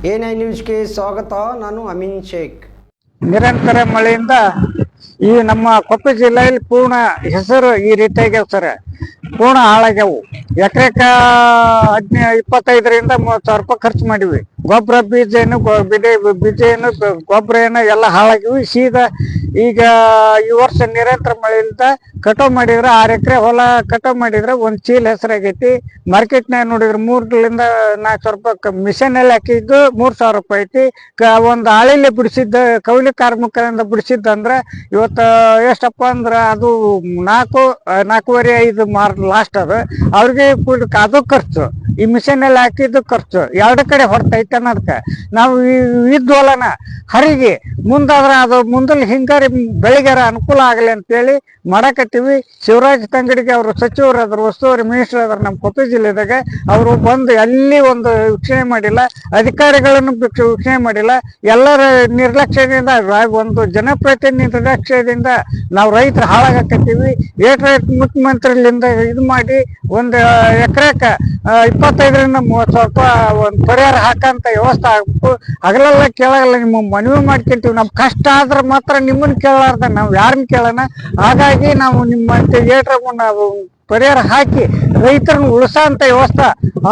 ಎ9 ನ್ಯೂಸ್ಗೆ ಸ್ವಾಗತ. ನಾನು ಅಮೀನ್ ಶೇಖ್. ನಿರಂತರ ಮಳೆಯಿಂದ ಈ ನಮ್ಮ ಕೊಪ್ಪಳ ಜಿಲ್ಲೆಯಲ್ಲಿ ಪೂರ್ಣ ಹೆಸರು ಈ ರೀತಿಯಾಗ್ಯಾವ ಸರ್. ಪೂರ್ಣ ಹಾಳಾಗ್ಯಾವು. ಎಕರೆಕ 25ರಿಂದ 30,000 ರೂಪಾಯಿ ಖರ್ಚು ಮಾಡಿವಿ. ಗೊಬ್ಬರ ಬೀಜ ಏನು ಗೊಬ್ಬರ ಏನು ಎಲ್ಲ ಹಾಳಾಗಿವಿ. ಸೀದಾ ಈಗ ಈ ವರ್ಷ ನಿರಂತರ ಮಳೆಯಿಂದ ಕಟಾವ್ ಮಾಡಿದ್ರೆ 6 ಎಕರೆ ಹೊಲ ಕಟಾವ್ ಮಾಡಿದ್ರೆ ಒಂದ್ ಚೀಲ ಹೆಸರಾಗೈತಿ. ಮಾರ್ಕೆಟ್ನಾಗ ನೋಡಿದ್ರೆ 3ರಿಂದ 4,000 ರೂಪಾಯಿ ಮಿಷನ್ ಅಲ್ಲಿ ಹಾಕಿದ್ದು 3,000 ರೂಪಾಯಿ ಐತಿ. ಒಂದು ಆಳಿಲೆ ಬಿಡಿಸಿದ್ದ ಕೌಲಿ ಕಾರ್ಮಿಕರಿಂದ ಬಿಡಿಸಿದ್ದಂದ್ರೆ ಇವತ್ತು ಎಷ್ಟಪ್ಪ ಅಂದ್ರ ಅದು 4.5 ಲಾಸ್ಟ್ ಅದು ಅವ್ರಿಗೆ ಅದು ಖರ್ಚು, ಈ ಮಿಷನ್ ಅಲ್ಲಿ ಹಾಕಿದ್ದು ಖರ್ಚು 2 ಕಡೆ ಹೊರತೈತೆ ಅನ್ನೋದಕ್ಕೆ ನಾವು ಇದ್ವಲ್ಲನ ಹರಿಗೆ ಮುಂದಾದ್ರೆ ಅದು ಮುಂದಲ್ಲಿ ಹಿಂಗಾರಿ ಬೆಳಿಗಾರ ಅನುಕೂಲ ಆಗಲಿ ಅಂತೇಳಿ ಮಾಡಕತ್ತೀವಿ. ಶಿವರಾಜ್ ತಂಗಡಿಗೆ ಅವರು ಸಚಿವರು ಅದ್ರ ಉಸ್ತುವಾರಿ ಮಿನಿಸ್ಟರ್ ಅದ್ರ ನಮ್ಮ ಕೊಪ್ಪಳ ಜಿಲ್ಲೆದಾಗ ಅವರು ಬಂದು ಎಲ್ಲಿ ಒಂದು ವೀಕ್ಷಣೆ ಮಾಡಿಲ್ಲ, ಅಧಿಕಾರಿಗಳನ್ನು ವೀಕ್ಷಣೆ ಮಾಡಿಲ್ಲ. ಎಲ್ಲರ ನಿರ್ಲಕ್ಷ್ಯದಿಂದ ಒಂದು ಜನಪ್ರತಿನಿಧಿ ನಿರ್ಲಕ್ಷ್ಯದಿಂದ ನಾವು ರೈತರು ಹಾಳಾಗಕತ್ತೀವಿ. ಮುಖ್ಯಮಂತ್ರಿಲಿಂದ ಇದು ಮಾಡಿ ಒಂದು ಎಕರೆಕ 25ರಿಂದ 30,000 ರೂಪಾಯಿ ಒಂದು ಪರಿಹಾರ ಹಾಕಂತ ವ್ಯವಸ್ಥೆ ಆಗ್ಬೇಕು. ಹಗಲೆಲ್ಲ ಕೇಳಲ್ಲ, ನಿಮ್ಮ ಮನವಿ ಮಾಡ್ಕೊಂತೀವಿ. ನಮ್ ಕಷ್ಟ ಆದ್ರೆ ಮಾತ್ರ ನಿಮ್ಮನ್ನ ಕೇಳಾರ್ದ ನಾವು ಯಾರನ್ನ ಕೇಳೋಣ. ಹಾಗಾಗಿ ನಾವು ನಿಮ್ಮಂತೆ ನಾವು ಪರಿಹಾರ ಹಾಕಿ ರೈತರನ್ನ ಉಳಿಸೋಂತ ವ್ಯವಸ್ಥೆ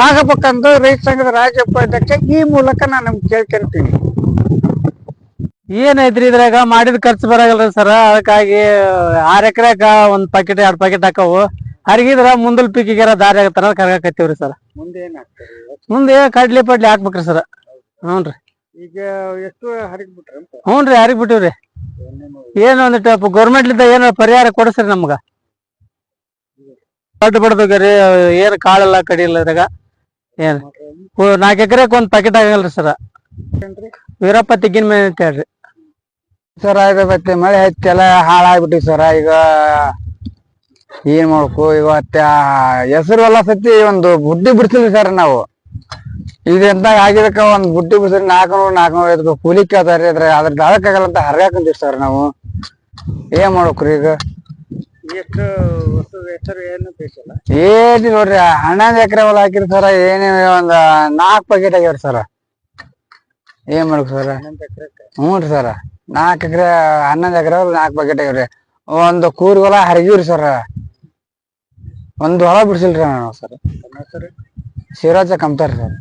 ಆಗಬೇಕಂದು ರೈತ ಸಂಘದ ರಾಜ್ಯ ಉಪಾಧ್ಯಕ್ಷ ಈ ಮೂಲಕ ನಾನು ನಮ್ಗೆ ಕೇಳ್ಕೊಂತೀನಿ. ಏನೈತ್ರಿ ಇದ್ರಾಗ ಮಾಡಿದ ಖರ್ಚು ಬರಾಗಲ್ರಿ ಸರ್. ಅದಕ್ಕಾಗಿ 6 ಎಕರೆಗ 1 ಪ್ಯಾಕೆಟ್ 2 ಪ್ಯಾಕೆಟ್ ಹಾಕವು ಹರಿಗಿದ್ರ ಮುಂದಲ್ ಪೀಕಿಗೆರ ದಾರಿ ಆಗತ್ತಾರ ಕರ್ಗಾಕತ್ತೀವ್ರಿ ಸರ್. ಮುಂದೆ ಕಡ್ಲಿ ಪಡ್ಲಿ ಹಾಕ್ಬೇಕ್ರಿ ಸರ್. ಹ್ಞೂನ್ರಿ. ಈಗ ಎಷ್ಟು ಹರಿಗ್ಬಿಟ್ರಿ? ಹ್ಞೂನ್ರಿ ಹರಿಗ್ ಬಿಟ್ಟಿವ್ರಿ. ಏನು ಒಂದಿಟ್ಟು ಗೌರ್ಮೆಂಟ್ಲಿಂದ ಏನು ಪರಿಹಾರ ಕೊಡಿಸ್ರಿ ನಮ್ಗ. ದೊಡ್ಡ ಬಡ್ದೋಗ್ರಿ ಏನ್ ಕಾಳೆಲ್ಲ ಕಡಿಲ್ಲ ಇದ್ರಾಗ. ಏನ್ 4 ಎಕರೆಕ್ 1 ಪ್ಯಾಕೆಟ್ ಆಗಲ್ರಿ ಸರ್. ವೀರಪ್ಪ ತೆಗಿನ ಮೇಲೆ ಅಂತ ಹೇಳ್ರಿ ಸರ್. ಇದು ಮತ್ತೆ ಮಳೆ ಹತ್ತೆಲ್ಲ ಹಾಳಾಗ್ಬಿಟ್ಟಿ ಸರ್. ಈಗ ಏನ್ ಮಾಡ್ಬೇಕು? ಇವತ್ತ ಹೆಸರು ಹೊಲ ಸತಿ ಒಂದು ಬುಡ್ಡಿ ಬಿಡ್ಸಿದ್ವಿ ಸರ್ ನಾವು. ಇದೆಂತ ಆಗಿದಕ್ಕ ಒಂದ್ ಬುಡ್ಡಿ ಬಿಡ್ಸಿದ್ರೆ 400-450 ರೂಪಾಯಿ ಕೂಲಿ ಕೇಳ್ತಾರ್ರಿ. ಅದ್ರ ದಾಳಕ್ಕಾಗಲ್ಲ ಅಂತ ಹರ್ಗಾಕಂತೀವಿ ಸರ್ ನಾವು. ಏನ್ ಮಾಡ್ಬೇಕ್ರಿ ಈಗ? ಏನಿ ನೋಡ್ರಿ 11 ಎಕರೆ ಹೊಲ ಹಾಕಿರಿ ಸರ್. ಏನೇ ಒಂದ್ 4 ಪ್ಯಾಕೆಟ್ ಆಗ್ಯಾವ್ರಿ ಸರ್. ಏನ್ ಮಾಡ್ಬೇಕು ಸರ್? ಹ್ಞೂ ರೀ ಸರ್. 4 ಎಕರೆ 11 ಎಕರೆ 4 ಪ್ಯಾಕೆಟ್ ಆಗ್ಯಾವ್ರಿ. ಒಂದು ಕೂರಿ ಹೊಲ ಹರಿಗಿವ್ರಿ ಸರ್. ಒಂದು ಹೊಲ ಬಿಡ್ಸಿಲ್ರಿ ನಾವು ಸರ್. ಶಿವರಾಜ ಕಮ್ತಾರ್ರಿ ಸರ್.